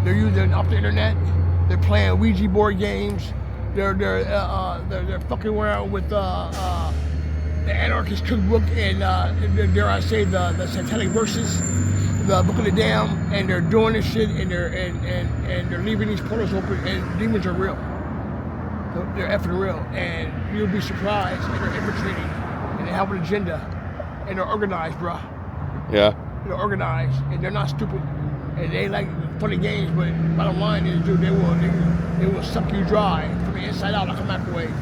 They're using off the internet. They're playing Ouija board games. They're fucking around with the Anarchist Cookbook and dare I say the Satanic Verses, the Book of the Damned, and they're doing this shit and they're leaving these portals open, and demons are real. They're effing real, and you'll be surprised. And they're infiltrating, and they have an agenda, and they're organized, bruh. Yeah. They're organized, and they're not stupid, and they like funny games. But bottom line is, dude, they will suck you dry from the inside out like a microwave.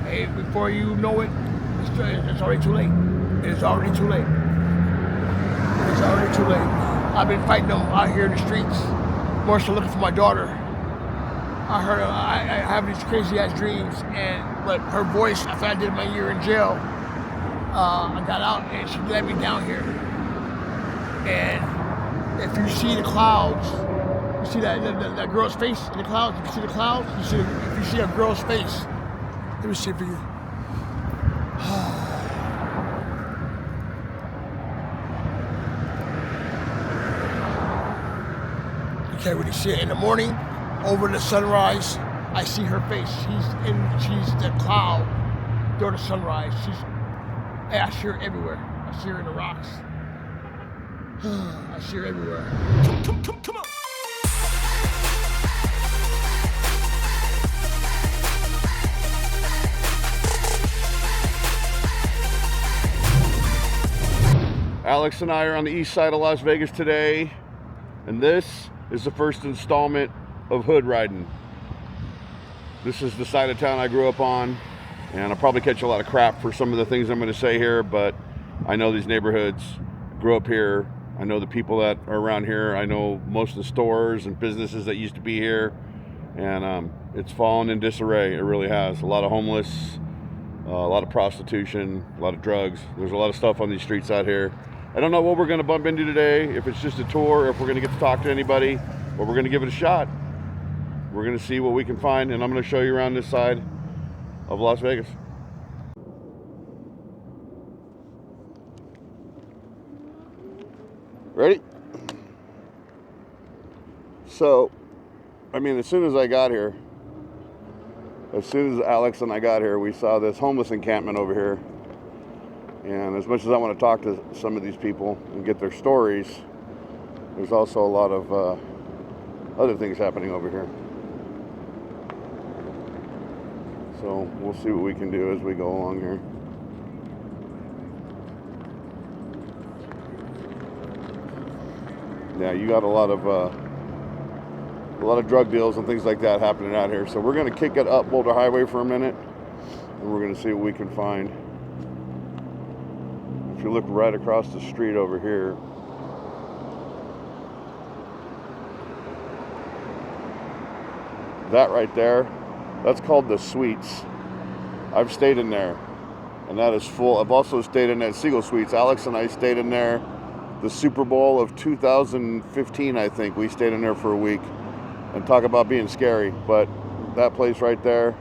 And before you know it, it's already too late. It's already too late. It's already too late. I've been fighting them out here in the streets, more so looking for my daughter. I heard I have these crazy ass dreams, but her voice, after I did my year in jail, I got out and she led me down here. And if you see the clouds, you see that girl's face in the clouds. If you see the clouds, if you see a girl's face, let me see it for you. You can't really see it in the morning. Over the sunrise, I see her face. She's the cloud during the sunrise. I see her everywhere. I see her in the rocks. I see her everywhere. Come on. Alex and I are on the east side of Las Vegas today, and this is the first installment of hood riding. This is the side of town I grew up on, and I'll probably catch a lot of crap for some of the things I'm going to say here, but I know these neighborhoods, grew up here, I know the people that are around here, I know most of the stores and businesses that used to be here, and it's fallen in disarray. It really has. A lot of homeless, a lot of prostitution, a lot of drugs. There's a lot of stuff on these streets out here. I don't know what we're going to bump into today, if it's just a tour, if we're going to get to talk to anybody, but we're going to give it a shot. We're going to see what we can find, and I'm going to show you around this side of Las Vegas. Ready? So, I mean, as soon as I got here, as soon as Alex and I got here, we saw this homeless encampment over here. And as much as I want to talk to some of these people and get their stories, there's also a lot of other things happening over here. So we'll see what we can do as we go along here. Yeah, you got a lot of drug deals and things like that happening out here. So we're going to kick it up Boulder Highway for a minute, and we're going to see what we can find. If you look right across the street over here, that right there, that's called the Suites. I've stayed in there, and that is full. I've also stayed in that Seagull Suites. Alex and I stayed in there the Super Bowl of 2015, I think. We stayed in there for a week, and talk about being scary. But that place right there,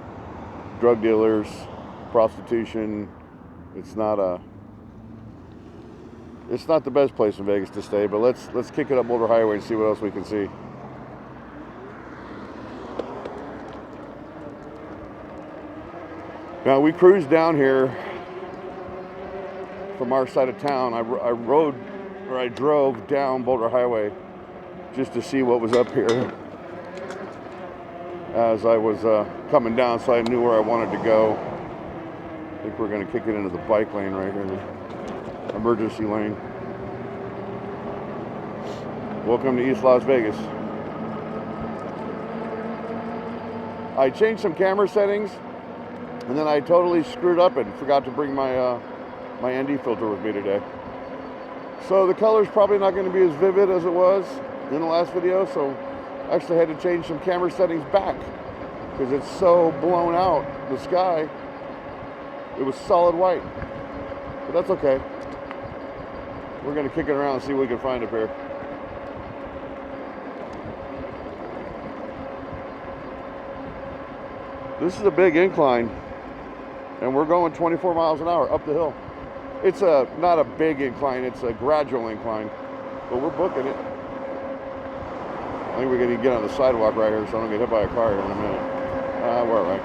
drug dealers, prostitution, it's not the best place in Vegas to stay, but let's kick it up Boulder Highway and see what else we can see. Now we cruised down here from our side of town. I drove down Boulder Highway just to see what was up here as I was coming down, so I knew where I wanted to go. I think we're going to kick it into the bike lane right here, the emergency lane. Welcome to East Las Vegas. I changed some camera settings, and then I totally screwed up and forgot to bring my my ND filter with me today. So the color's probably not going to be as vivid as it was in the last video, so I actually had to change some camera settings back because it's so blown out, the sky. It was solid white, but that's okay. We're going to kick it around and see what we can find up here. This is a big incline, and we're going 24 miles an hour up the hill. It's not a big incline, it's a gradual incline, but we're booking it. think we're going to get on the sidewalk right here so I don't get hit by a car here in a minute. We're all right.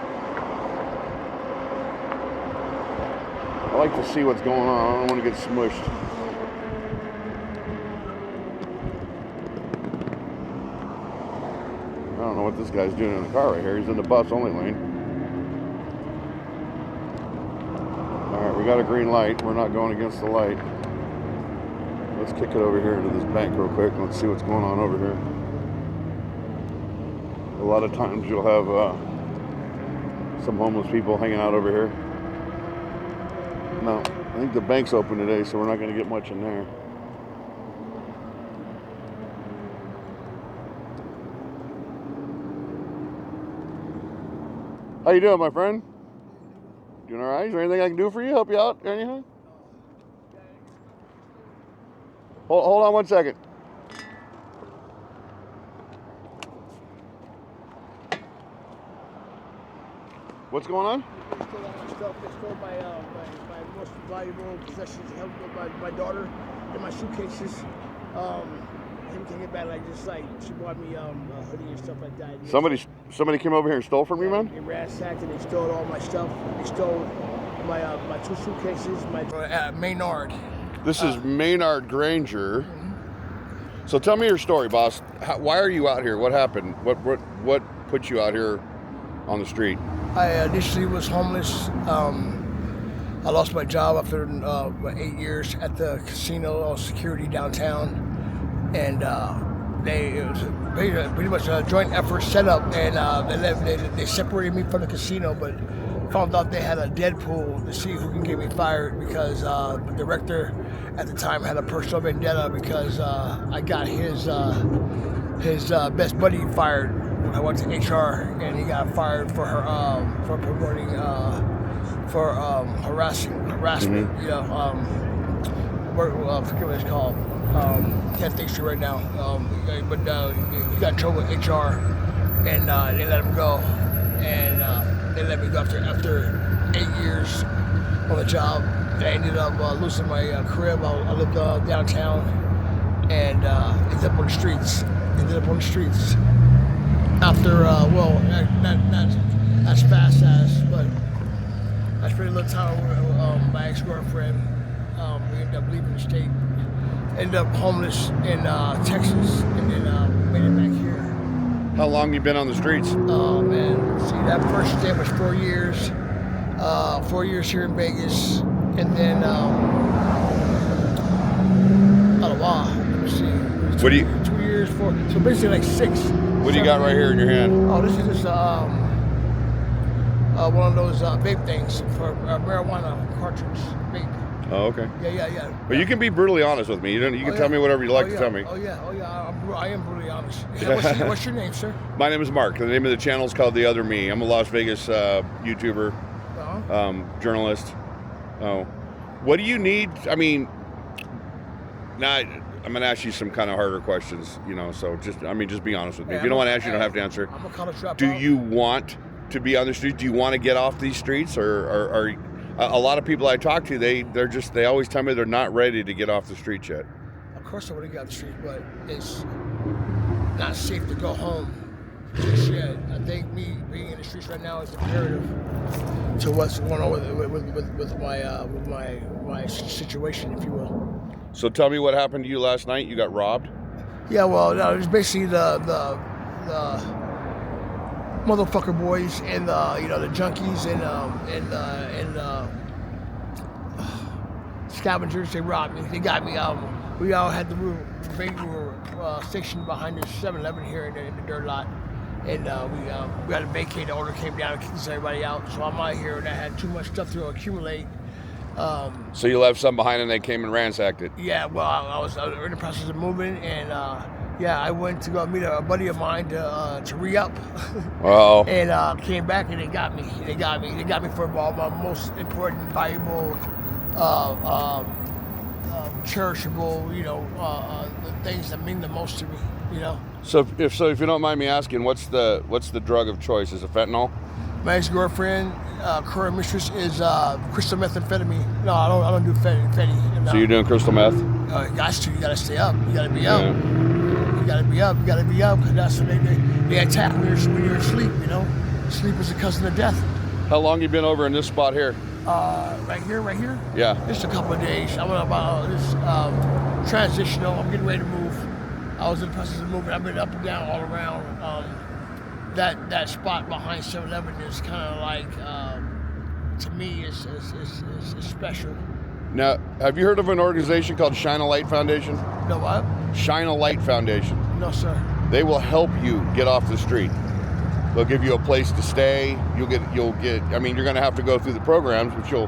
I like to see what's going on. I don't want to get smushed. I don't know what this guy's doing in the car right here. He's in the bus only lane. Alright, we got a green light. We're not going against the light. Let's kick it over here into this bank real quick. Let's see what's going on over here. A lot of times you'll have some homeless people hanging out over here. No, I think the bank's open today, so we're not going to get much in there. How you doing, my friend? Doing all right? Is there anything I can do for you? Help you out? Anything? Hold on one second. What's going on? They stole all my stuff. They stole my most valuable possessions. My daughter and my suitcases. Him can get back she bought me a hoodie and stuff like that. Somebody came over here and stole from you, man? They ransacked and they stole all my stuff. They stole my 2 suitcases. Maynard. This is Maynard Granger. Mm-hmm. So tell me your story, boss. Why are you out here? What happened? What put you out here on the street? I initially was homeless. I lost my job after 8 years at the casino on security downtown. And it was pretty much a joint effort set up, and they separated me from the casino, but found out they had a dead pool to see who can get me fired, because the director at the time had a personal vendetta because I got his best buddy fired when I went to HR, and he got fired for promoting harassment. Mm-hmm. You know, I forget what it's called. Can't think straight right now. But he got in trouble with HR, and they let him go. And they let me go after 8 years on the job. I ended up losing my crib. I lived downtown, and ended up on the streets. After not as fast as, but I spent a little time with my ex-girlfriend. We ended up leaving the state. Ended up homeless in Texas, and then made it back here. How long you been on the streets? Oh man, see, that first stint was 4 years. 4 years here in Vegas, and then Ottawa. Let me see. What do you? 2 years, 4. So basically like 6. What do you got right here in your hand? Oh, this is just one of those vape things for marijuana cartridge vape. Oh, okay. Yeah. But you can be brutally honest with me. You can tell me whatever you like to tell me. Oh yeah. I am brutally honest. What's your name, sir? My name is Mark. The name of the channel is called The Other Me. I'm a Las Vegas YouTuber, journalist. Oh, what do you need? I mean, now I'm going to ask you some kind of harder questions. So just be honest with me. If you don't want to answer, you don't have to answer. I'm a college dropout. Do you want to be on the streets? Do you want to get off these streets, or a lot of people I talk to, they always tell me they're not ready to get off the street yet. Of course I want to get off the street, but it's not safe to go home just yet. I think me being in the streets right now is imperative to what's going on with my situation, if you will. So tell me what happened to you last night. You got robbed? Yeah, well, no, it was basically the motherfucker boys and the junkies and scavengers. They robbed me. They got me. We all had we were stationed behind the 7-Eleven here in the dirt lot, and we had to vacate. The order came down and kicked everybody out. So I'm out here, and I had too much stuff to accumulate. So you left some behind, and they came and ransacked it. Yeah, well, I was in the process of moving, and I went to go meet a buddy of mine to re-up. Wow. And came back, and they got me. They got me for all my most important, valuable, cherishable, the things that mean the most to me. So if you don't mind me asking, what's the drug of choice? Is it fentanyl? My ex-girlfriend, current mistress, is crystal methamphetamine. No, I don't do fetty. So you're doing crystal meth? You gotta stay up. You gotta be up. You gotta be up. You gotta be up because that's when they attack when you're asleep. You know, sleep is the cousin of death. How long you been over in this spot here? Right here. Yeah. Just a couple of days. I'm about this transitional. I'm getting ready to move. I was in the process of moving. I've been up and down all around. That spot behind 7-Eleven is kind of like, to me, it's special. Now, have you heard of an organization called Shine a Light Foundation? No what? Shine a Light Foundation. No, sir. They will help you get off the street. They'll give you a place to stay. You'll get. I mean, you're going to have to go through the programs, but you'll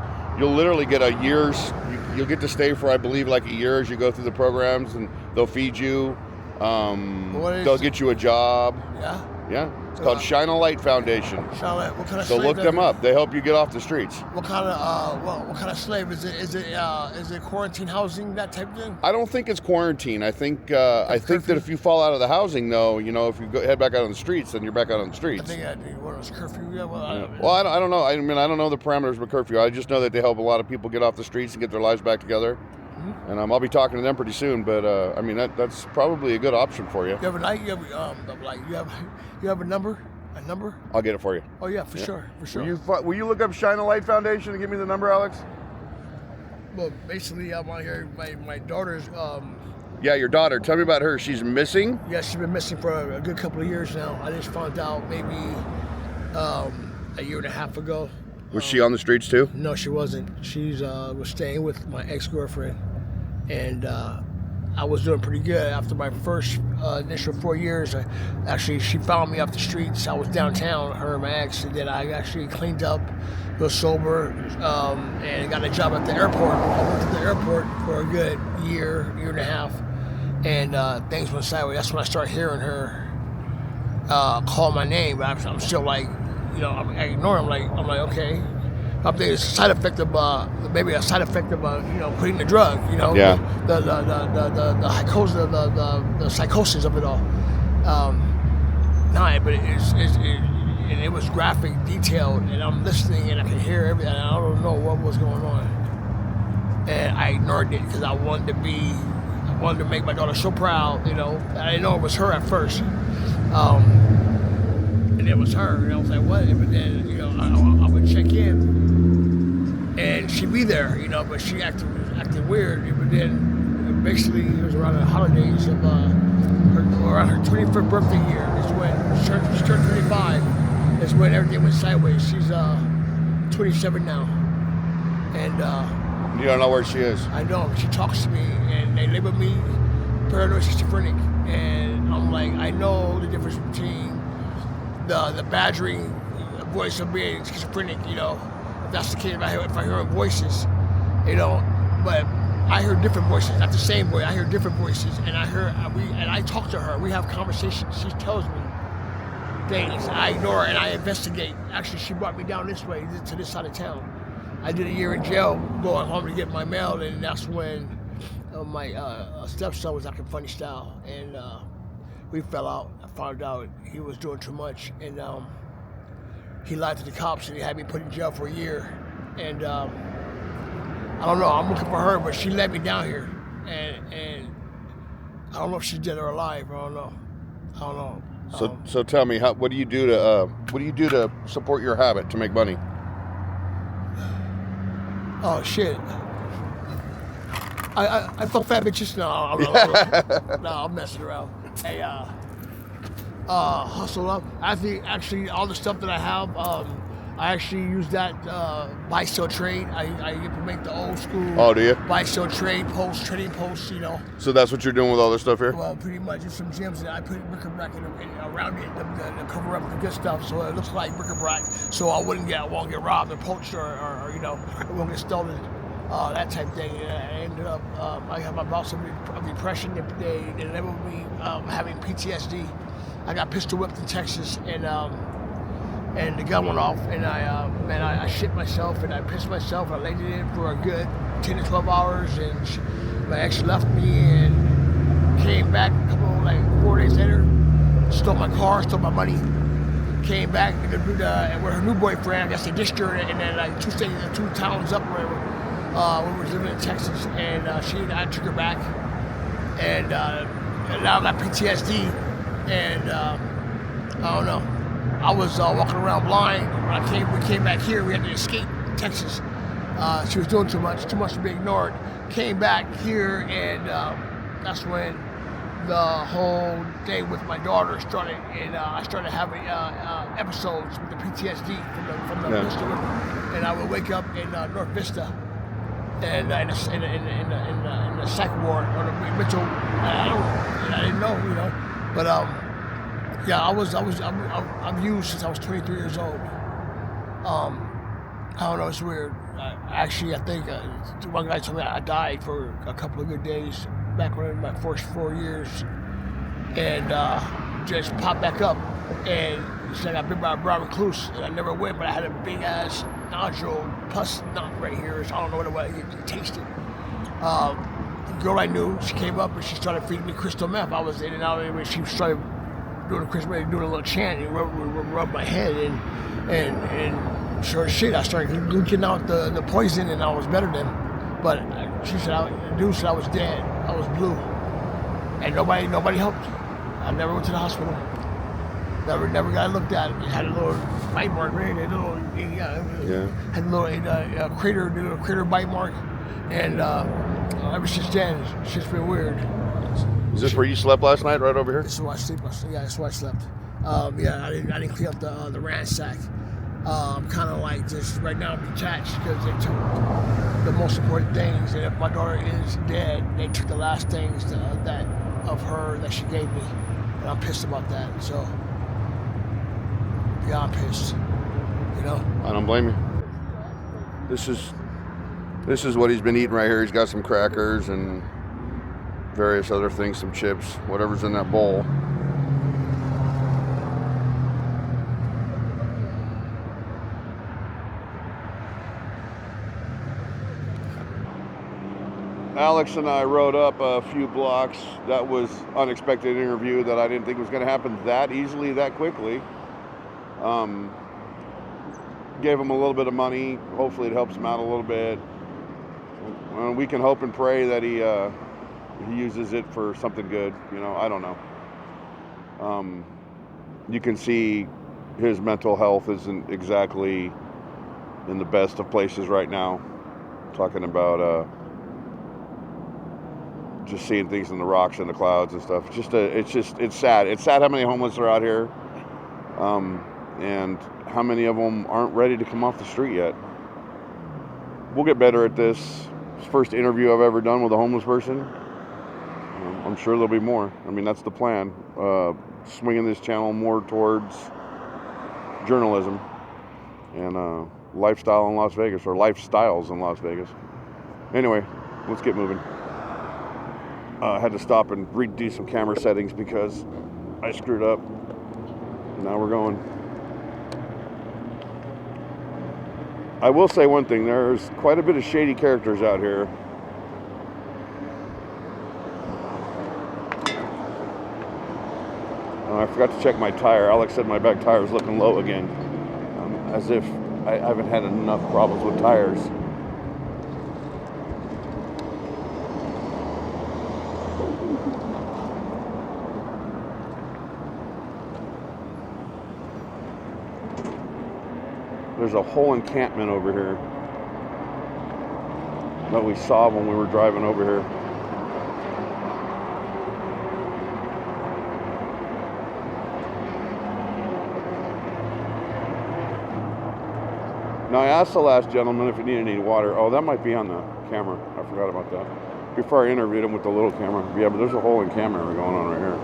literally get a year's. You'll get to stay for, I believe, like a year as you go through the programs, and they'll feed you. They'll get you a job. Yeah. Yeah. It's called Shine a Light Foundation. Charlotte, what kind of So slave look them up. They help you get off the streets. What kind of slave is it? Is it quarantine housing, that type of thing? I don't think it's quarantine. I think that if you fall out of the housing, though, you know, if you head back out on the streets, then you're back out on the streets. I think what was curfew? Yeah. Well, I don't know. I mean, I don't know the parameters of curfew. I just know that they help a lot of people get off the streets and get their lives back together. Mm-hmm. And I'll be talking to them pretty soon. But I mean, that's probably a good option for you. You have a night. You have a number. A number? I'll get it for you. Oh yeah, for sure. Will you look up Shine a Light Foundation and give me the number, Alex? Well, basically, I'm out here. My daughter's. Yeah, your daughter. Tell me about her. She's missing? Yeah, she's been missing for a good couple of years now. I just found out maybe a year and a half ago. Was she on the streets too? No, she wasn't. She's was staying with my ex-girlfriend, and I was doing pretty good after my first initial 4 years. She found me off the streets. I was downtown, her and my ex, and then I actually cleaned up, was sober, and got a job at the airport. I worked at the airport for a good year and a half, and things went sideways. That's when I started hearing her call my name, but I'm still like, you know, I ignore him. I'm like, okay. I think it's a side effect of maybe a side effect of you know, putting the drug, you know, yeah. the psychosis of it all. But it was graphic, detailed, and I'm listening and I can hear everything. I don't know what was going on, and I ignored it because I wanted to make my daughter so proud, you know. I didn't know it was her at first. And it was her, and I was like, what? But then, you know, I would check in, and she'd be there, you know, but she acted weird. But then, basically, it was around the holidays of around her 25th birthday year is when she turned 25, is when everything went sideways. She's 27 now, and you don't know where she is. I know. She talks to me, and they label me paranoid schizophrenic, and I'm like, I know the difference between the badgering voice of being schizophrenic, you know, if that's the case, if I hear voices, you know, but I hear different voices, not the same voice. I hear different voices, and I talk to her. We have conversations. She tells me things. I ignore her and I investigate. Actually, she brought me down this way to this side of town. I did a year in jail, going home to get my mail, and that's when my stepson was acting funny style, and we fell out. I found out he was doing too much, and he lied to the cops, and he had me put in jail for a year. And I don't know. I'm looking for her, but she led me down here, and I don't know if she's dead or alive. I don't know. So tell me, what do you do to support your habit to make money? Oh shit. I fuck fat bitches. No, I'm messing around. Hey, hustle up. Actually, all the stuff that I have, I actually use that buy, sell, trade. I implement the old school. Oh, do you? Buy, sell, trade posts, trading posts, you know. So that's what you're doing with all this stuff here? Well, pretty much. It's some gems that I put bric-a-brac around it to cover up the good stuff, so it looks like bric-a-brac, so I won't get robbed or poached or you know, it won't get stolen. That type of thing. And I ended up, I had my bouts of depression. They labeled me having PTSD. I got pistol whipped in Texas, and the gun went off, and I shit myself, and I pissed myself. I laid it in for a good 10 to 12 hours, and my ex left me and came back a couple, 4 days later, stole my car, stole my money, came back with her new boyfriend. I guess they dished her, and then two towns up where we were living in Texas, and I took her back, and and now I got PTSD, and I don't know. I was walking around blind when we came back here. We had to escape Texas. She was doing too much to be ignored. Came back here, and that's when the whole day with my daughter started, and I started having episodes with the PTSD from the Vista River, and I would wake up in North Vista, and in the psych ward or the Mitchell. I didn't know, but yeah, I've used since I was 23 years old. I don't know, it's weird. I think one guy told me I died for a couple of good days back when in my first 4 years, and just popped back up, and it's like I've been by a brown recluse, and I never went, but I had a big ass nodule, pus knot right here. So I don't know what it was. You taste it. The girl I knew, she came up and she started feeding me crystal meth. I was in and out, and she started doing the crystal meth, doing a little chant, and rub my head, and sure as shit, I started leaking out the poison, and I was better than. But she said, the dude said I was dead. I was blue, and nobody helped. I never went to the hospital. Never got looked at. It had a little bite mark right there. Had a little crater bite mark, and ever since then, it's just been weird. Is this where you slept last night, right over here? This is where I sleep. Yeah, that's where I slept. Yeah, I didn't clean up the ransack. I'm kind of like just right now detached because they took the most important things, and if my daughter is dead, they took the last things of her that she gave me, and I'm pissed about that. So, beyond pissed, I don't blame you. This is what he's been eating right here. He's got some crackers and various other things, some chips, whatever's in that bowl. Alex and I rode up a few blocks. That was unexpected interview that I didn't think was going to happen that easily, that quickly. Gave him a little bit of money. Hopefully it helps him out a little bit. We can hope and pray that he uses it for something good. I don't know. You can see his mental health isn't exactly in the best of places right now. Talking about just seeing things in the rocks and the clouds and stuff. It's sad. It's sad how many homeless are out here, and how many of them aren't ready to come off the street yet. We'll get better at this. It's the first interview I've ever done with a homeless person. I'm sure there'll be more. I mean, that's the plan. Swinging this channel more towards journalism and lifestyle in Las Vegas, or lifestyles in Las Vegas. Anyway, let's get moving. I had to stop and redo some camera settings because I screwed up. Now we're going. I will say one thing, there's quite a bit of shady characters out here. I forgot to check my tire. Alex said my back tire was looking low again. As if I haven't had enough problems with tires. There's a whole encampment over here that we saw when we were driving over here. Now I asked the last gentleman if he needed any water. Oh, that might be on the camera. I forgot about that. Before I interviewed him with the little camera. Yeah, but there's a whole encampment going on right here.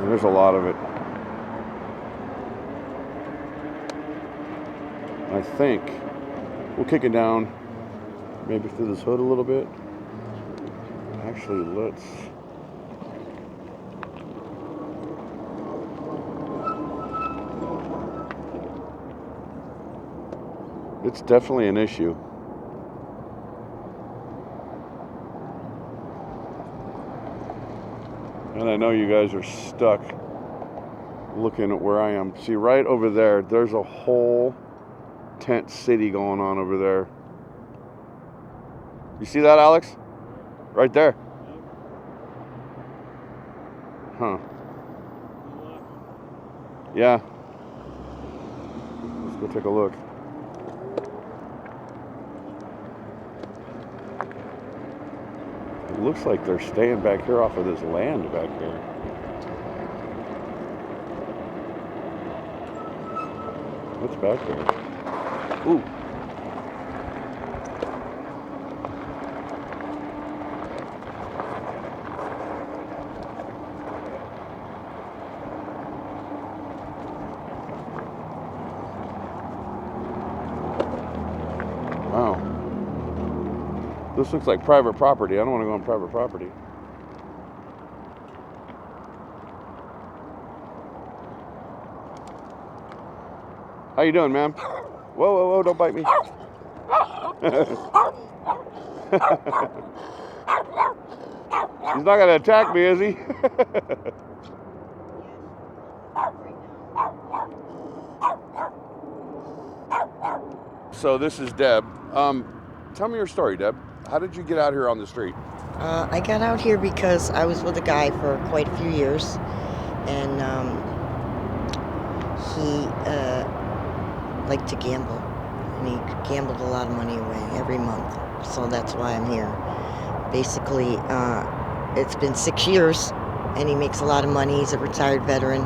There's a lot of it. I think we'll kick it down maybe through this hood a little bit. Actually, let's... It's definitely an issue. And I know you guys are stuck looking at where I am. See, right over there, there's a whole tent city going on over there. You see that, Alex? Right there. Huh. Yeah. Let's go take a look. It looks like they're staying back here off of this land back here. What's back there? Ooh. Wow. This looks like private property. I don't want to go on private property. How you doing, ma'am? Whoa, whoa, whoa, don't bite me. He's not going to attack me, is he? So this is Deb. Tell me your story, Deb. How did you get out here on the street? I got out here because I was with a guy for quite a few years, and he liked to gamble, and he gambled a lot of money away every month. So that's why I'm here. Basically, it's been 6 years, and he makes a lot of money. He's a retired veteran.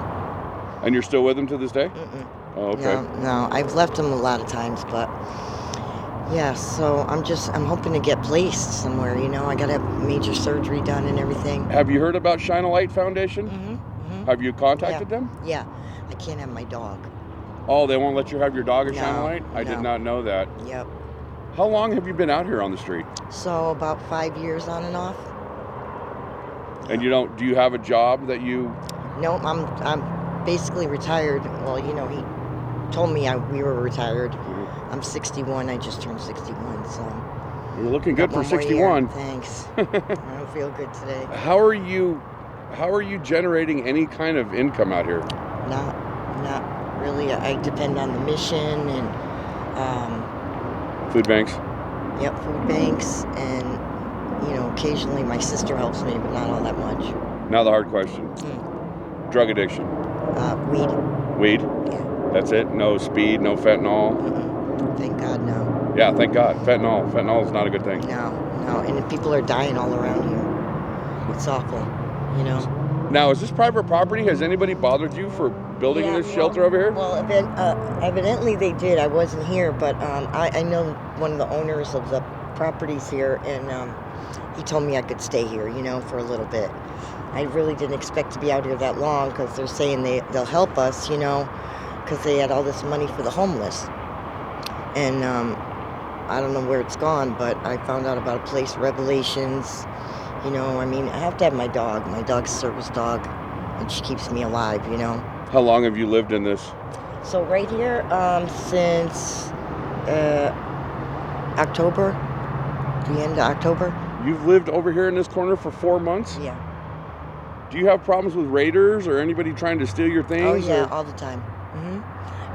And you're still with him to this day? Mm-mm. Oh, okay. No, I've left him a lot of times, but yeah, so I'm hoping to get placed somewhere, you know. I gotta have major surgery done and everything. Have you heard about Shine a Light Foundation? Mm-hmm, mm-hmm. Have you contacted them? Yeah, I can't have my dog. Oh, they won't let you have your dog at Shine a No, Light? I did no. not know that. Yep. How long have you been out here on the street? So about 5 years on and off. And do you have a job that you... No, I'm basically retired. Well, you know, he told me we were retired. Mhm. I'm 61. I just turned 61, so. You're looking good for Got one more 61. year. Thanks. I don't feel good today. How are you generating any kind of income out here? Not really. I depend on the mission and Food banks? yep, food banks, and you know, occasionally my sister helps me, but not all that much. Now the hard question. Drug addiction. Weed. Weed? Yeah. That's it? No speed, no fentanyl? Mm-mm. Thank God, no. Yeah, thank God. Fentanyl is not a good thing. No, and people are dying all around here. It's awful, you know. Now, is this private property? Has anybody bothered you for building this shelter over here? Well, evidently they did. I wasn't here, but I know one of the owners of the properties here, and he told me I could stay here, you know, for a little bit. I really didn't expect to be out here that long because they're saying they'll help us, you know, because they had all this money for the homeless. And I don't know where it's gone, but I found out about a place, Revelations. You know, I mean, I have to have my dog. My dog's a service dog, and she keeps me alive, you know. How long have you lived in this? So right here, since October, the end of October. You've lived over here in this corner for 4 months? Yeah. Do you have problems with raiders or anybody trying to steal your things? Oh yeah, or? all the time.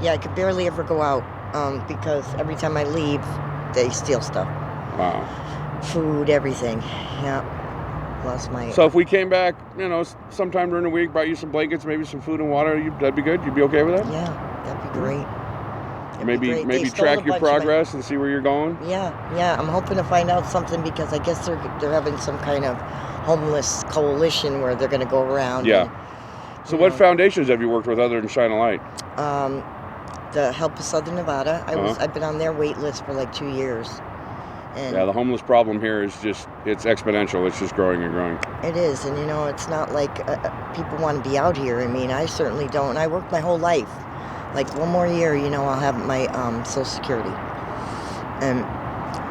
Yeah, I could barely ever go out because every time I leave, they steal stuff. Wow. Food, everything. Yeah. Lost my. So if we came back, you know, sometime during the week, brought you some blankets, maybe some food and water, that'd be good? You'd be okay with that? Yeah, that'd be great. Maybe track your progress and see where you're going? Yeah. I'm hoping to find out something because I guess they're having some kind of homeless coalition where they're going to go around. Yeah. So what foundations have you worked with other than Shine a Light? The Help of Southern Nevada. I've been on their wait list for like 2 years. And yeah, the homeless problem here is it's exponential. It's just growing and growing. It is, and you know, it's not like people want to be out here. I mean, I certainly don't. I worked my whole life. Like 1 more year, you know, I'll have my Social Security.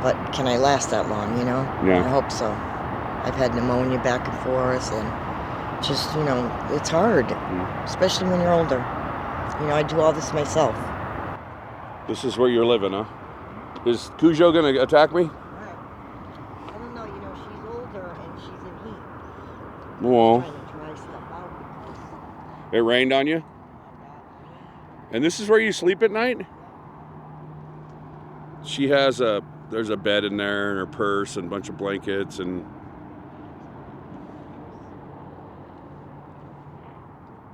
But can I last that long, you know? Yeah. I hope so. I've had pneumonia back and forth, and just, you know, it's hard, especially when you're older. You know, I do all this myself. This is where you're living, huh? Is Cujo going to attack me? I don't know, you know, she's older and she's in heat. Well, Trying to dry stuff out. it rained on you? And this is where you sleep at night? She has there's a bed in there and her purse and a bunch of blankets and...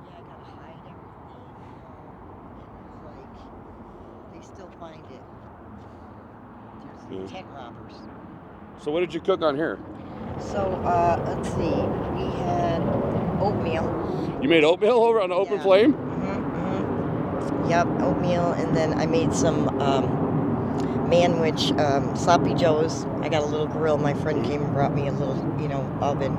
Yeah, I gotta hide everything. It's like, they still find it. There's tent robbers. So what did you cook on here? So, let's see. We had oatmeal. You made oatmeal over on an open flame? Yep, oatmeal, and then I made some manwich, sloppy joes. I got a little grill. My friend came and brought me a little, oven.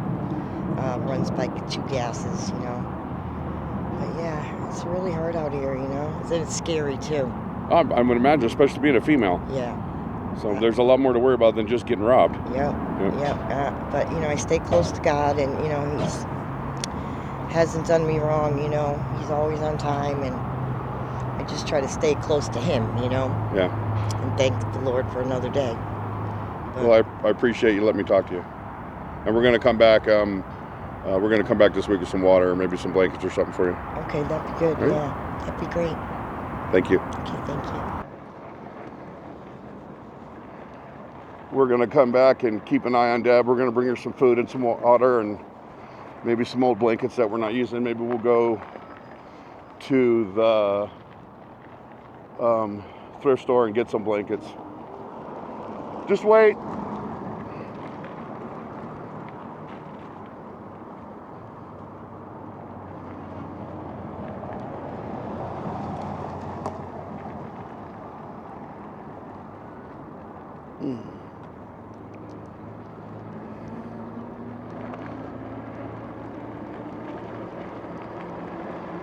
Runs by 2 gases, But yeah, it's really hard out here, And it's scary too. I would imagine, especially being a female. Yeah. So there's a lot more to worry about than just getting robbed. Yeah. But I stay close to God, and He's hasn't done me wrong. He's always on time, and I just try to stay close to Him. Yeah. And thank the Lord for another day. But, Well, I appreciate you letting me talk to you. And we're gonna come back. We're gonna come back this week with some water, or maybe some blankets or something for you. okay, that'd be good. Right. Yeah, that'd be great. Thank you. Okay, thank you. We're gonna come back and keep an eye on Deb. We're gonna bring her some food and some water and maybe some old blankets that we're not using. Maybe we'll go to the thrift store and get some blankets. Just wait.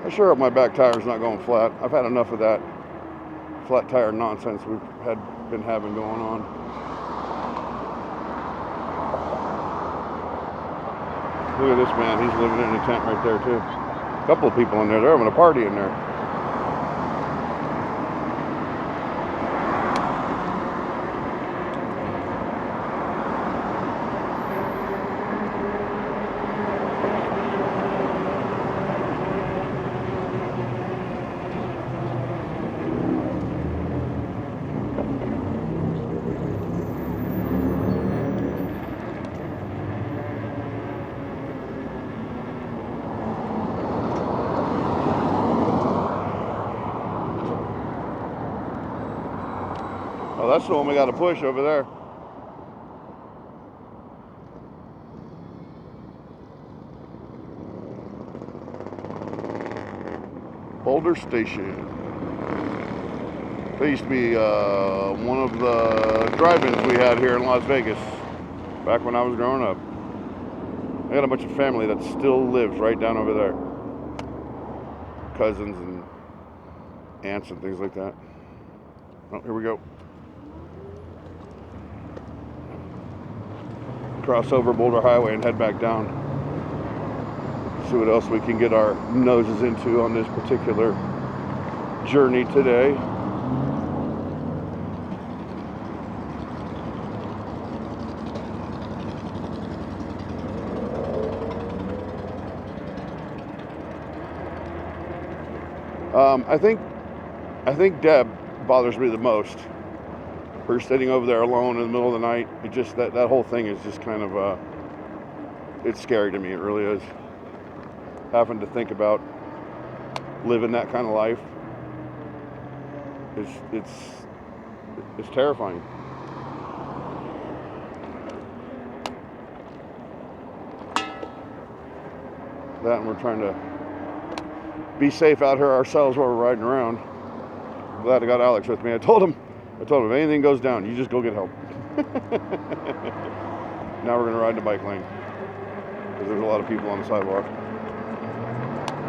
I sure hope my back tire's not going flat. I've had enough of that flat tire nonsense we've been having going on. Look at this man. He's living in a tent right there too. A couple of people in there. They're having a party in there. Oh, that's the one we got to push over there. Boulder Station. That used to be one of the drive-ins we had here in Las Vegas back when I was growing up. I got a bunch of family that still lives right down over there. Cousins and aunts and things like that. Oh, here we go. Cross over Boulder Highway and head back down. See what else we can get our noses into on this particular journey today. I think Deb bothers me the most. Her sitting over there alone in the middle of the night. It just that whole thing is just kind of it's scary to me. It really is. Having to think about living that kind of life. It's terrifying. That, and we're trying to be safe out here ourselves while we're riding around. I'm glad I got Alex with me. I told him if anything goes down, you just go get help. Now we're gonna ride the bike lane because there's a lot of people on the sidewalk.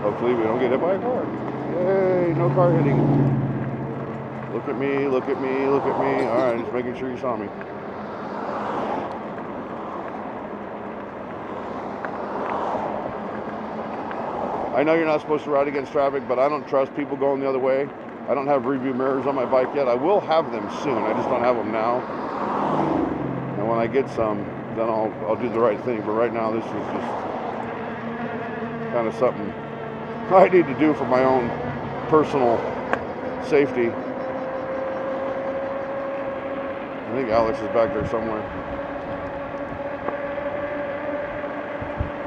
Hopefully we don't get hit by a car. Yay, no car hitting. Look at me, look at me, look at me. All right, just making sure you saw me. I know you're not supposed to ride against traffic, but I don't trust people going the other way. I don't have review mirrors on my bike yet. I will have them soon. I just don't have them now. And when I get some, then I'll do the right thing. But right now, this is just kind of something I need to do for my own personal safety. I think Alex is back there somewhere.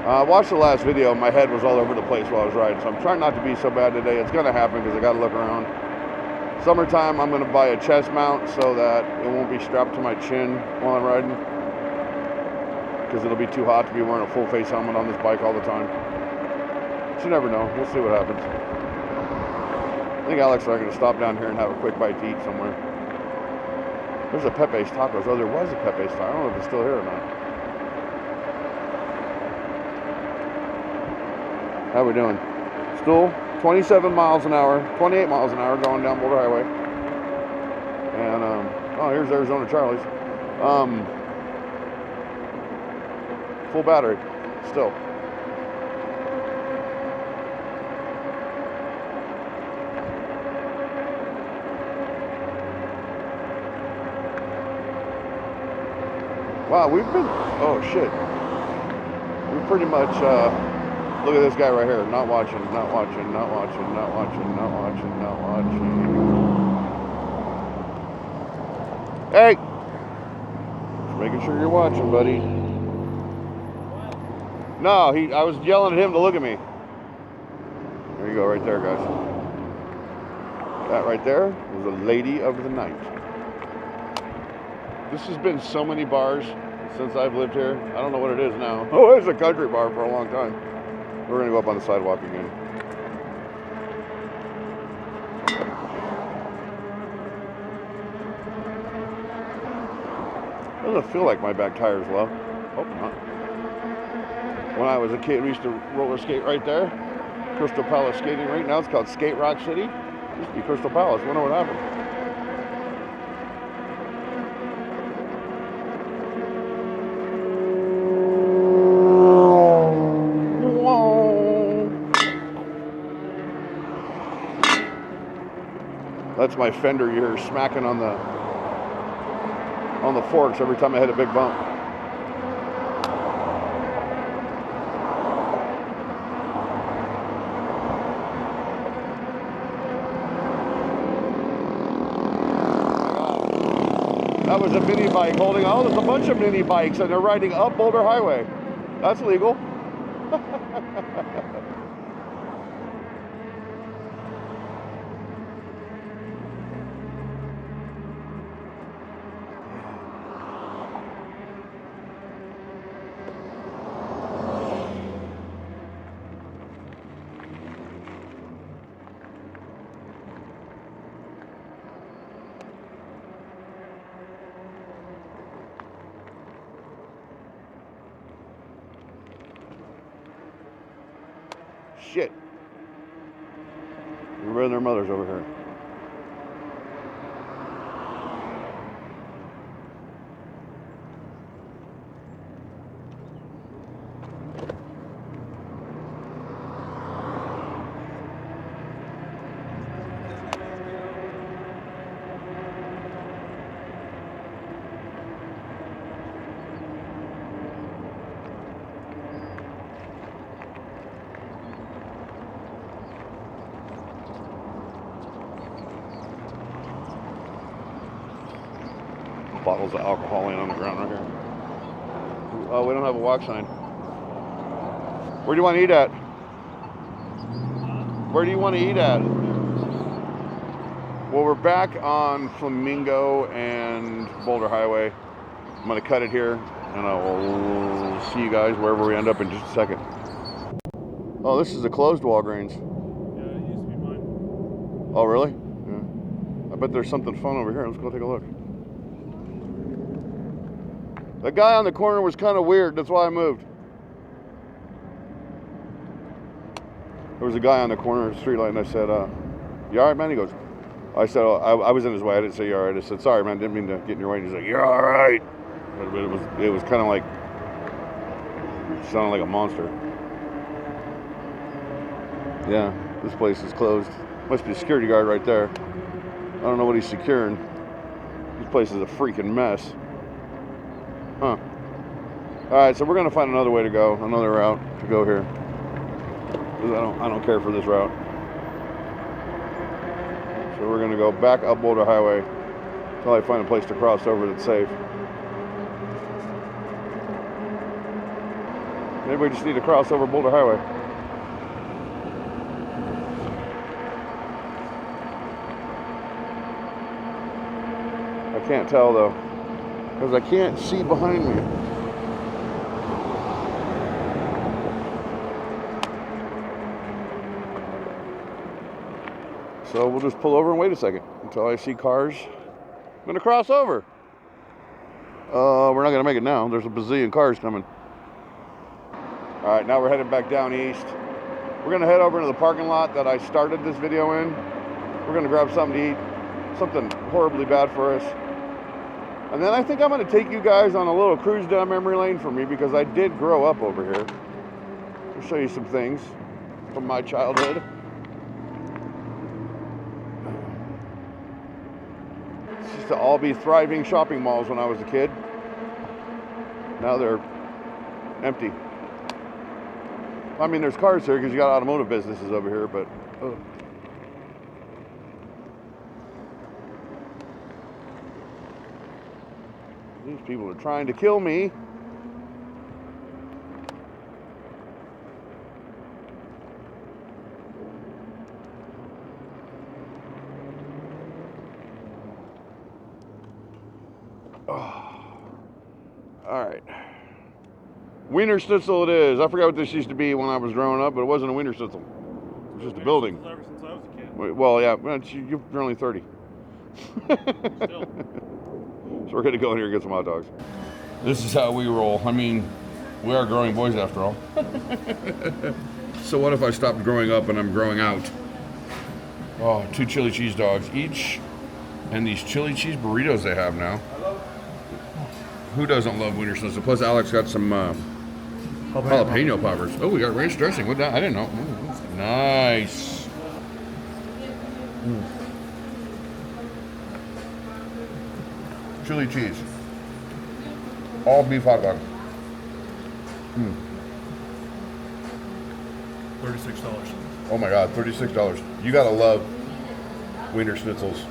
I watched the last video. My head was all over the place while I was riding, so I'm trying not to be so bad today. It's going to happen because I got to look around. Summertime, I'm going to buy a chest mount so that it won't be strapped to my chin while I'm riding, because it'll be too hot to be wearing a full face helmet on this bike all the time. But you never know. We'll see what happens. I think Alex and I are going to stop down here and have a quick bite to eat somewhere. There's a Pepe's Tacos. Oh, there was a Pepe's Tacos. I don't know if it's still here or not. How we doing? Still 27 miles an hour, 28 miles an hour going down Boulder Highway. And, oh, here's Arizona Charlie's. Full battery, still. Wow, we've been, oh shit. We've pretty much, look at this guy right here. Not watching, not watching, not watching, not watching, not watching, not watching. Hey! Just making sure you're watching, buddy. No, I was yelling at him to look at me. There you go, right there, guys. That right there was a lady of the night. This has been so many bars since I've lived here. I don't know what it is now. Oh, it's a country bar for a long time. We're gonna go up on the sidewalk again. Doesn't feel like my back tire's low. Hope not. When I was a kid, we used to roller skate right there. Crystal Palace skating rink. Now it's called Skate Rock City. It used to be Crystal Palace. I wonder what happened. That's my fender you hear smacking on the forks every time I hit a big bump. That was a mini bike holding, oh, there's a bunch of mini bikes and they're riding up Boulder Highway. That's legal. Shit. Everybody and their mothers over here. Bottles of alcohol laying on the ground right here. Oh, we don't have a walk sign. Where do you want to eat at? Where do you want to eat at? Well, we're back on Flamingo and Boulder Highway. I'm going to cut it here, and I will see you guys wherever we end up in just a second. Oh, this is a closed Walgreens. Yeah, it used to be mine. Oh, really? Yeah. I bet there's something fun over here. Let's go take a look. The guy on the corner was kind of weird. That's why I moved. There was a guy on the corner of the street light, and I said, you all right, man? He goes, I said, oh, I was in his way. I didn't say, you all right. I said, sorry, man. Didn't mean to get in your way. And he's like, you're all right. But it was kind of like, sounded like a monster. Yeah, this place is closed. Must be a security guard right there. I don't know what he's securing. This place is a freaking mess. Huh. Alright, so we're gonna find another way to go, another route to go here. Because I don't care for this route. So So we're gonna go back up Boulder Highway until I find a place to cross over that's safe. Maybe we just need to cross over Boulder Highway. I can't tell though, because I can't see behind me. So we'll just pull over and wait a second until I see cars. I'm gonna cross over. We're not gonna make it now. There's a bazillion cars coming. All right, now we're headed back down east. We're gonna head over into the parking lot that I started this video in. We're gonna grab something to eat, something horribly bad for us. And then I think I'm gonna take you guys on a little cruise down memory lane for me, because I did grow up over here. I'll show you some things from my childhood. This used to all be thriving shopping malls when I was a kid. Now they're empty. I mean, there's cars here because you got automotive businesses over here, but these people are trying to kill me. All right. Wiener Schnitzel it is. I forgot what this used to be when I was growing up, but it wasn't a Wiener Schnitzel. It was just a building. Ever since I was a kid. Well, yeah, you're only 30. Still. So we're gonna go in here and get some hot dogs. This is how we roll. I mean, we are growing boys after all. So what if I stopped growing up and I'm growing out? Oh, 2 chili cheese dogs each. And these chili cheese burritos they have now. Who doesn't love Wiener Schnitzel? Plus Alex got some jalapeno poppers. Oh, we got ranch dressing. What that? I didn't know. Ooh, nice. Chili cheese. All beef hot dog. $36. Oh my God, $36. You gotta love Wiener Schnitzel's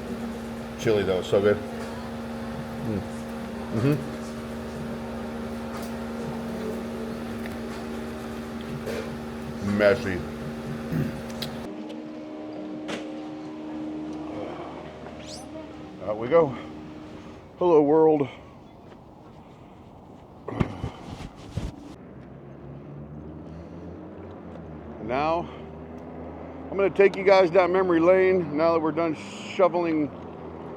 chili though. It's so good. Messy. Out we go. Hello world. And now I'm going to take you guys down memory lane now that we're done shoveling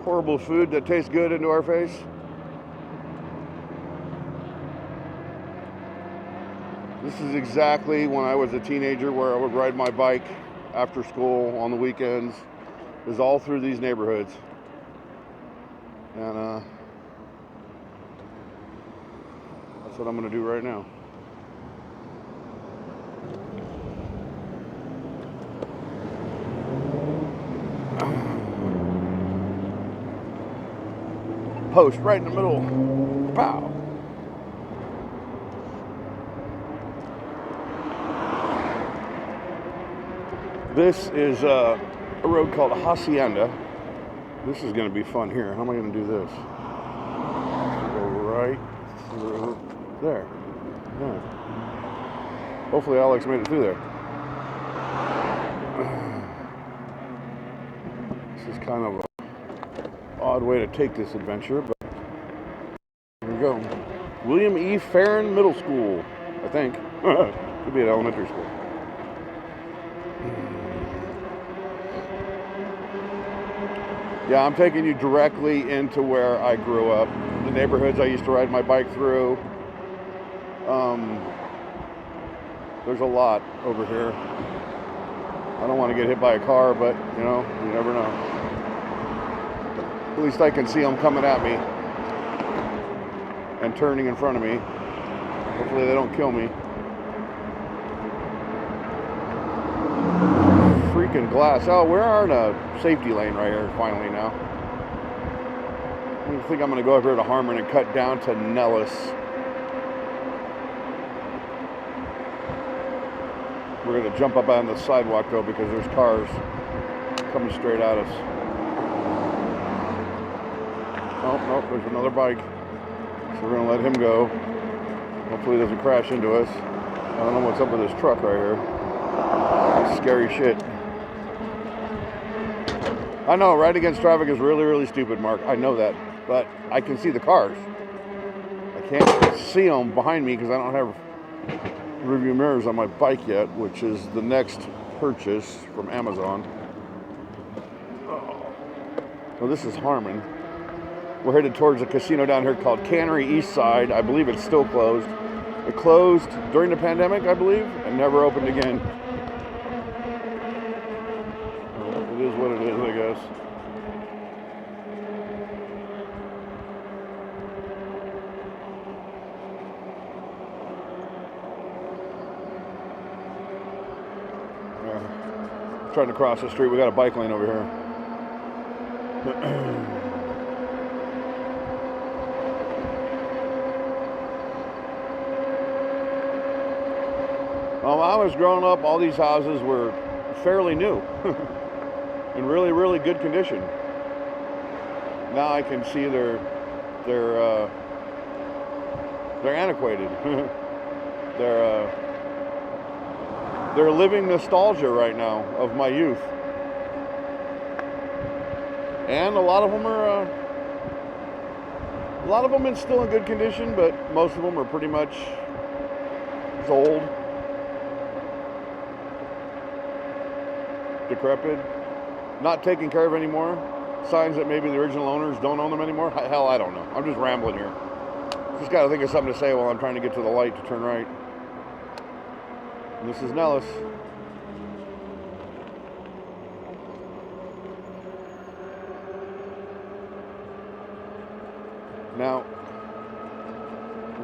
horrible food that tastes good into our face. This is exactly when I was a teenager, where I would ride my bike after school on the weekends. It was all through these neighborhoods. And that's what I'm going to do right now. Post right in the middle. Pow. This is a road called Hacienda. This is going to be fun here. How am I going to do this? Go right through there. Yeah. Hopefully Alex made it through there. This is kind of an odd way to take this adventure, but here we go. William E. Farron Middle School, I think. Could be an elementary school. Yeah, I'm taking you directly into where I grew up. The neighborhoods I used to ride my bike through. There's a lot over here. I don't want to get hit by a car, but you know, you never know. At least I can see them coming at me and turning in front of me. Hopefully they don't kill me. Freaking glass. Oh, we're in a safety lane right here finally now. I think I'm going to go over here to Harmon and cut down to Nellis. We're going to jump up on the sidewalk though, because there's cars coming straight at us. Oh, nope, there's another bike. So we're gonna let him go. Hopefully he doesn't crash into us. I don't know what's up with this truck right here. It's scary shit. I know, right against traffic is really, really stupid, Mark. I know that. But I can see the cars. I can't see them behind me because I don't have rearview mirrors on my bike yet, which is the next purchase from Amazon. Well, this is Harmon. We're headed towards a casino down here called Cannery East Side. I believe it's still closed. It closed during the pandemic, I believe, and never opened again. It is what it is, I guess. Trying to cross the street. We got a bike lane over here. When I was growing up, all these houses were fairly new. In really, really good condition. Now I can see they're antiquated. They're living nostalgia right now of my youth. And a lot of them are still in good condition, but most of them are pretty much old, decrepit, not taken care of anymore. Signs that maybe the original owners don't own them anymore. Hell, I don't know. I'm just rambling here. Just got to think of something to say while I'm trying to get to the light to turn right. And this is Nellis. Now,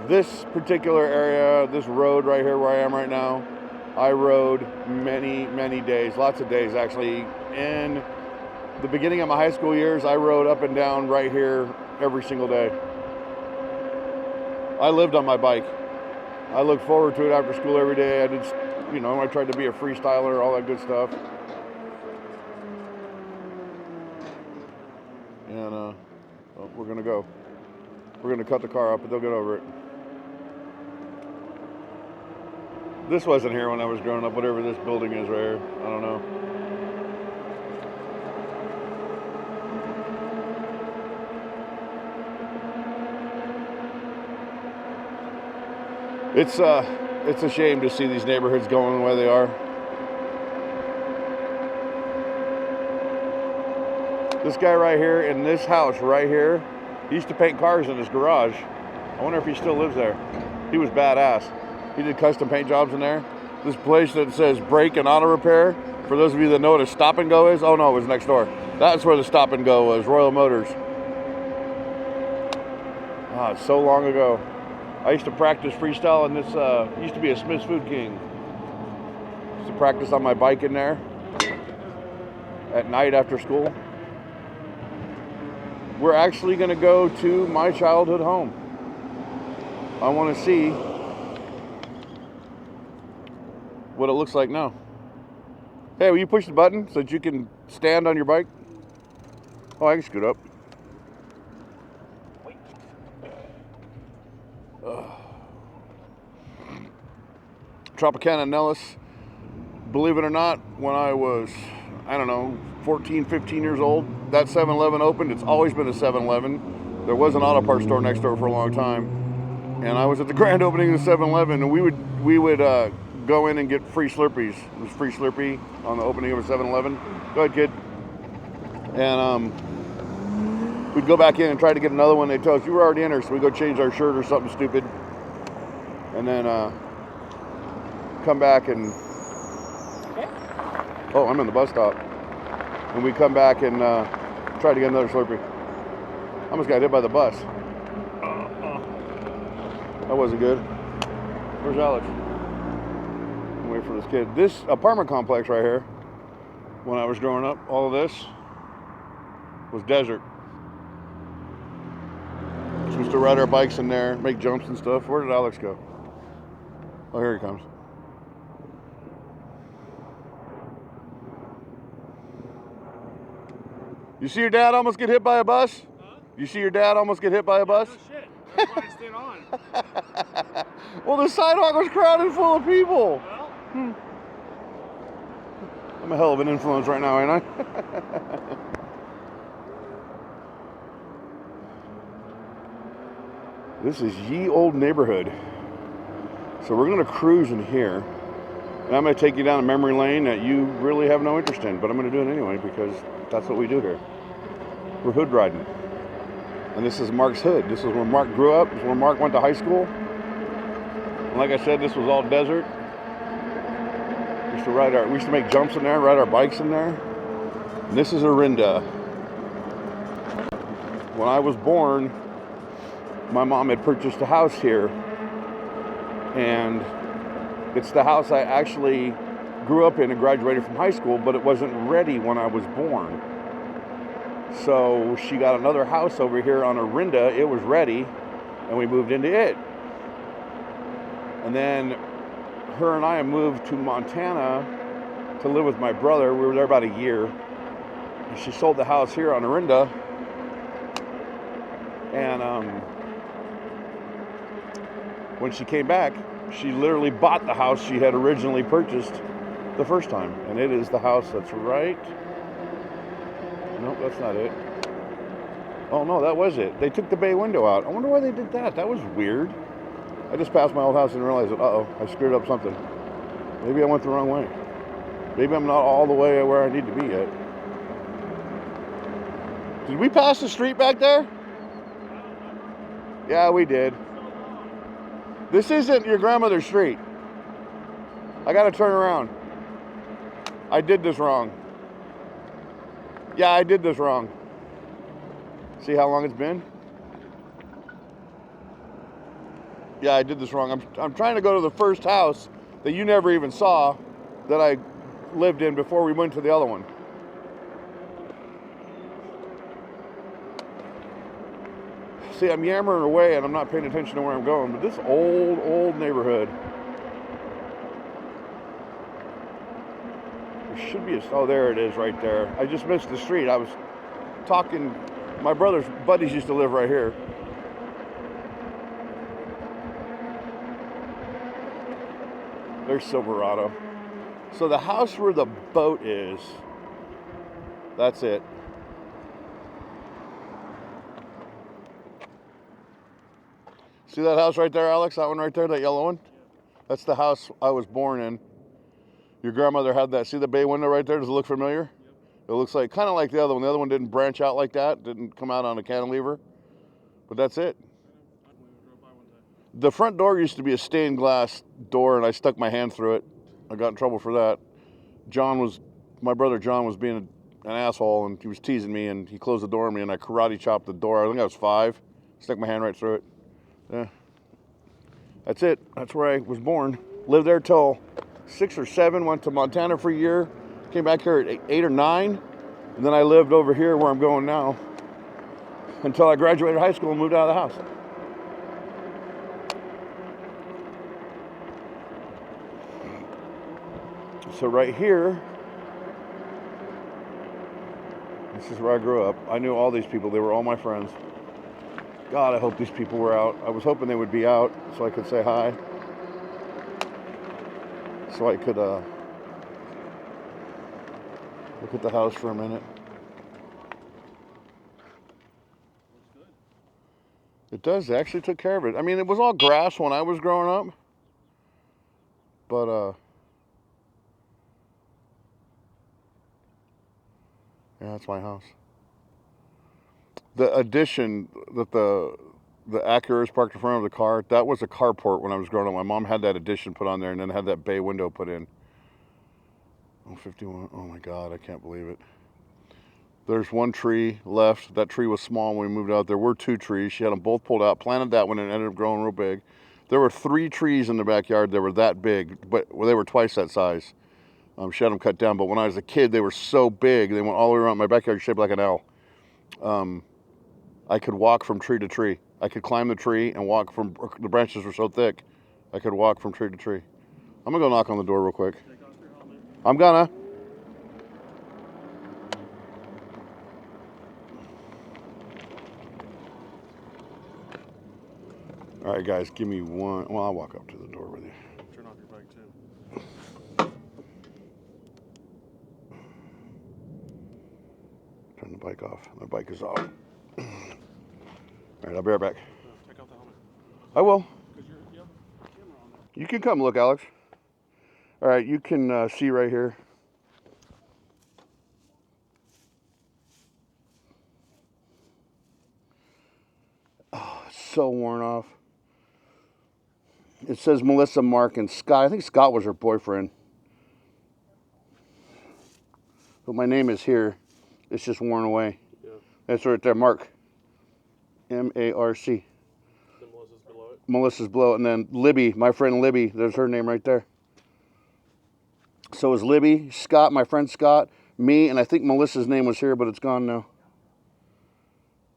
this particular area, this road right here where I am right now, I rode many, many days, lots of days actually. In the beginning of my high school years, I rode up and down right here every single day. I lived on my bike. I looked forward to it after school every day. I did, I tried to be a freestyler, all that good stuff. And well, we're gonna go. We're gonna cut the car up, but they'll get over it. This wasn't here when I was growing up, whatever this building is right here. I don't know. It's a shame to see these neighborhoods going the way they are. This guy right here in this house right here, he used to paint cars in his garage. I wonder if he still lives there. He was badass. He did custom paint jobs in there. This place that says brake and auto repair, for those of you that know what a stop and go is, oh no, it was next door. That's where the stop and go was, Royal Motors. Ah, it's so long ago. I used to practice freestyle, and this used to be a Smith's Food King. Used to practice on my bike in there at night after school. We're actually going to go to my childhood home. I want to see what it looks like now. Hey, will you push the button so that you can stand on your bike? Oh, I can scoot up. Tropicana Nellis. Believe it or not, when I was, 14, 15 years old, that 7-Eleven opened. It's always been a 7-Eleven. There was an auto parts store next door for a long time. And I was at the grand opening of the 7-Eleven, and we would go in and get free Slurpees. It was free Slurpee on the opening of a 7-Eleven. Go ahead, kid. And we'd go back in and try to get another one. They'd tell us, you were already in there, so we'd go change our shirt or something stupid. And then come back and... Oh, I'm in the bus stop. And we come back and try to get another Slurpee. I almost got hit by the bus. That wasn't good. Where's Alex? I'm waiting for this kid. This apartment complex right here, when I was growing up, all of this was desert. So we used to ride our bikes in there, make jumps and stuff. Where did Alex go? Oh, here he comes. You see your dad almost get hit by a bus? Huh? You see your dad almost get hit by a bus? No shit. That's why I stayed on. Well, the sidewalk was crowded full of people. Well, I'm a hell of an influence right now, ain't I? This is ye old neighborhood. So we're gonna cruise in here. And I'm gonna take you down a memory lane that you really have no interest in, but I'm gonna do it anyway because that's what we do here. We're hood riding. And this is Mark's hood. This is where Mark grew up. This is where Mark went to high school. And like I said, this was all desert. We used to make jumps in there, ride our bikes in there. And this is Orinda. When I was born, my mom had purchased a house here. And it's the house I actually grew up in and graduated from high school, but it wasn't ready when I was born. So she got another house over here on Orinda. It was ready, and we moved into it. And then her and I moved to Montana to live with my brother. We were there about a year. And she sold the house here on Orinda. And when she came back, she literally bought the house she had originally purchased the first time. And it is the house that's right. Nope, that's not it. Oh no, that was it. They took the bay window out. I wonder why they did that. That was weird. I just passed my old house and realized that, uh-oh, I screwed up something. Maybe I went the wrong way. Maybe I'm not all the way where I need to be yet. Did we pass the street back there? Yeah, we did. This isn't your grandmother's street. I gotta turn around. I did this wrong. Yeah, I did this wrong. See how long it's been? Yeah, I did this wrong. I'm trying to go to the first house that you never even saw that I lived in before we went to the other one. See, I'm yammering away and I'm not paying attention to where I'm going, but this old neighborhood. There should be oh, there it is right there. I just missed the street. I was talking, my brother's buddies used to live right here. There's Silverado. So the house where the boat is, that's it. See that house right there, Alex? That one right there, that yellow one? That's the house I was born in. Your grandmother had that. See the bay window right there? Does it look familiar? Yep. It looks like kind of like the other one. The other one didn't branch out like that. Didn't come out on a cantilever. But that's it. The front door used to be a stained glass door, and I stuck my hand through it. I got in trouble for that. My brother John was being an asshole, and he was teasing me, and he closed the door on me, and I karate chopped the door. I think I was 5. Stuck my hand right through it. Yeah. That's it. That's where I was born. Lived there till 6 or 7. Went to Montana for a year. Came back here at 8 or 9. And then I lived over here where I'm going now until I graduated high school and moved out of the house. So right here, this is where I grew up. I knew all these people. They were all my friends. God, I hope these people were out. I was hoping they would be out so I could say hi. So I could look at the house for a minute. It does. They actually took care of it. I mean, it was all grass when I was growing up. But, yeah, that's my house. The addition that the Acura is parked in front of the car, that was a carport when I was growing up. My mom had that addition put on there and then had that bay window put in. Oh, 51. Oh my God, I can't believe it. There's one tree left. That tree was small when we moved out. There were 2 trees. She had them both pulled out, planted that one, and it ended up growing real big. There were 3 trees in the backyard that were that big, but they were twice that size. She had them cut down, but when I was a kid, they were so big. They went all the way around my backyard, shaped like an L. I could walk from tree to tree. I could climb the tree and walk from, the branches were so thick, I could walk from tree to tree. I'm gonna go knock on the door real quick. I'm gonna. All right, guys, give me one. Well, I'll walk up to the door with you. Turn off your bike too. Turn the bike off. My bike is off. All right, I'll be right back. Take out the helmet. I will. Because you have a camera on there. You can come look, Alex. All right, you can see right here. Oh, it's so worn off. It says Melissa, Mark, and Scott. I think Scott was her boyfriend. But my name is here. It's just worn away. Yeah. That's right there, Mark. M-A-R-C. Then Melissa's below it. Melissa's below it. And then Libby, my friend Libby. There's her name right there. So is Libby, Scott, my friend Scott, me, and I think Melissa's name was here, but it's gone now.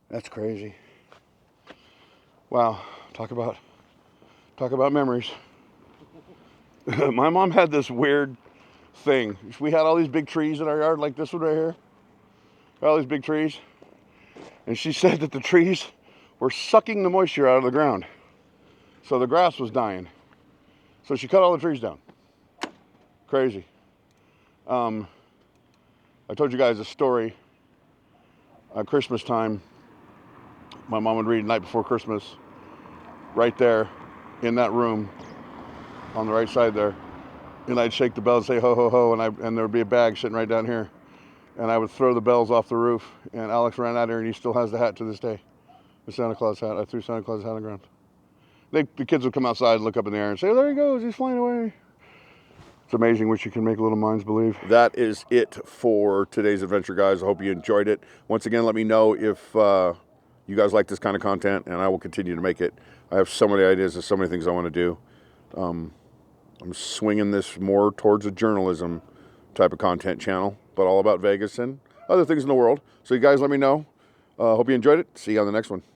That's crazy. Wow. Talk about memories. My mom had this weird thing. We had all these big trees in our yard, like this one right here. All these big trees. And she said that the trees were sucking the moisture out of the ground. So the grass was dying. So she cut all the trees down. Crazy. I told you guys a story. At Christmas time, my mom would read Night Before Christmas right there in that room on the right side there. And I'd shake the bell and say ho ho ho, and there would be a bag sitting right down here. And I would throw the bells off the roof, and Alex ran out here, and he still has the hat to this day. The Santa Claus hat. I threw Santa Claus hat on the ground. The kids would come outside and look up in the air and say, there he goes, he's flying away. It's amazing what you can make little minds believe. That is it for today's adventure, guys. I hope you enjoyed it. Once again, let me know if you guys like this kind of content, and I will continue to make it. I have so many ideas and so many things I want to do. I'm swinging this more towards a journalism type of content channel, but all about Vegas and other things in the world. So you guys let me know. Hope you enjoyed it. See you on the next one.